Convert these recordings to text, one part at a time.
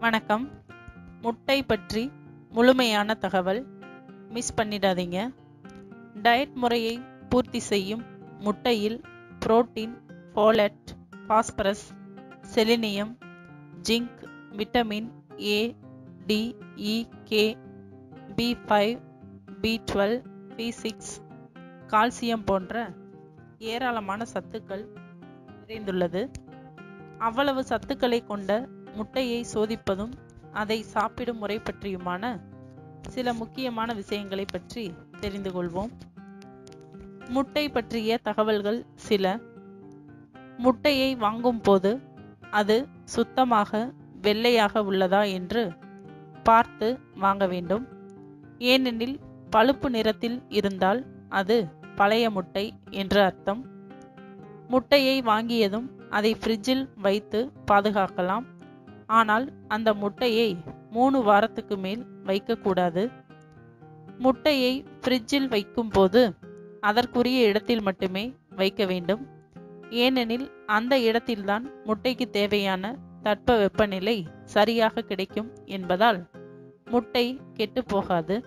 வணக்கம். முட்டை பற்றி முழுமையான தகவல் மிஸ் பண்ணிடாதீங்க. டயட் முறையை பூர்த்தி செய்யும் முட்டையில் protein, folate, phosphorus, selenium, zinc, vitamin A, D, E, K, B5, B12, B6, calcium போன்ற ஏராளமான சத்துக்கள் நிறைந்துள்ளது. அவ்வளவு சத்துக்களை கொண்ட முட்டையை சோதிப்பதும் அதை சாப்பிடும் முறை பற்றியுமான சில முக்கியமான விஷயங்களை பற்றி தெரிந்து கொள்வோம். முட்டை பற்றிய தகவல்கள் சில. முட்டையை வாங்கும் போது அது சுத்தமாக வெள்ளையாக உள்ளதா என்று பார்த்து வாங்க வேண்டும். ஏனெனில் பழுப்பு நிறத்தில் இருந்தால் அது பழைய முட்டை என்று அர்த்தம். முட்டையை வாங்கியதும் அதை ஃப்ரிட்ஜில் வைத்து பாதுகாக்கலாம். ஆனால் அந்த முட்டையை 3 வாரத்துக்கு மேல் வைக்கக்கூடாது. முட்டையை ஃப்ரிட்ஜில் வைக்கும் போது அதற்குரிய இடத்தில் மட்டுமே வைக்க வேண்டும். ஏனெனில் அந்த இடத்தில்தான் முட்டைக்கு தேவையான தட்ப வெப்பநிலை சரியாக கிடைக்கும் என்பதால் முட்டை கெட்டு போகாது.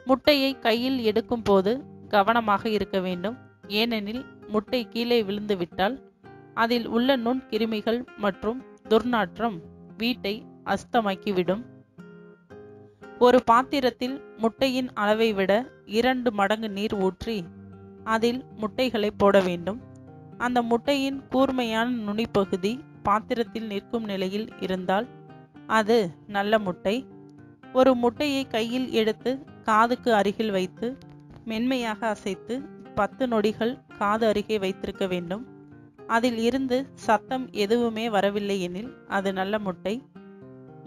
முட்டையை கையில் எடுக்கும் போது கவனமாக இருக்க வேண்டும். ஏனெனில் முட்டை கீழே விழுந்து விட்டால் அதில் உள்ள நுண் கிருமிகள் மற்றும் துர்நாற்றம் வீட்டை அசுத்தமாக்கிவிடும். ஒரு பாத்திரத்தில் முட்டையின் அளவை விட 2 மடங்கு நீர் ஊற்றி அதில் முட்டைகளை போட வேண்டும். அந்த முட்டையின் கூர்மையான நுனிப்பகுதி பாத்திரத்தில் நிற்கும் நிலையில் இருந்தால் அது நல்ல முட்டை. ஒரு முட்டையை கையில் எடுத்து காதுக்கு அருகில் வைத்து மென்மையாக அசைத்து 10 நொடிகள் காது அருகே வைத்திருக்க வேண்டும். அதில் இருந்து சத்தம் எதுவுமே வரவில்லை எனில் அது நல்ல முட்டை.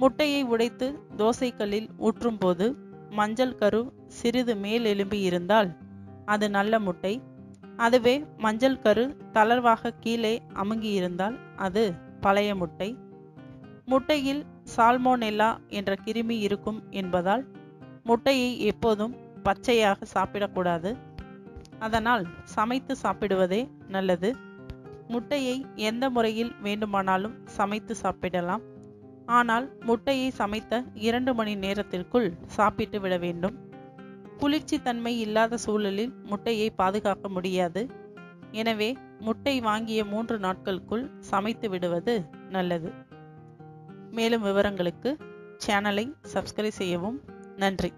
முட்டையை உடைத்து தோசைக்கல்லில் ஊற்றும் போது மஞ்சள் கரு சிறிது மேல் எழும்பி இருந்தால் அது நல்ல முட்டை. அதுவே மஞ்சள் கரு தளர்வாக கீழே அமுங்கி இருந்தால் அது பழைய முட்டை. முட்டையில் சால்மோனெல்லா என்ற கிருமி இருக்கும் என்பதால் முட்டையை எப்போதும் பச்சையாக சாப்பிடக்கூடாது. அதனால் சமைத்து சாப்பிடுவதே நல்லது. முட்டையை எந்த முறையில் வேண்டுமானாலும் சமைத்து சாப்பிடலாம். ஆனால் முட்டையை சமைத்த 2 மணி நேரத்திற்குள் சாப்பிட்டு விட வேண்டும். குளிர்ச்சி தன்மை இல்லாத சூழலில் முட்டையை பாதுகாக்க முடியாது. எனவே முட்டை வாங்கிய 3 நாட்களுக்குள் சமைத்து விடுவது நல்லது. மேலும் விவரங்களுக்கு சேனலை சப்ஸ்கிரைப் செய்யவும். நன்றி.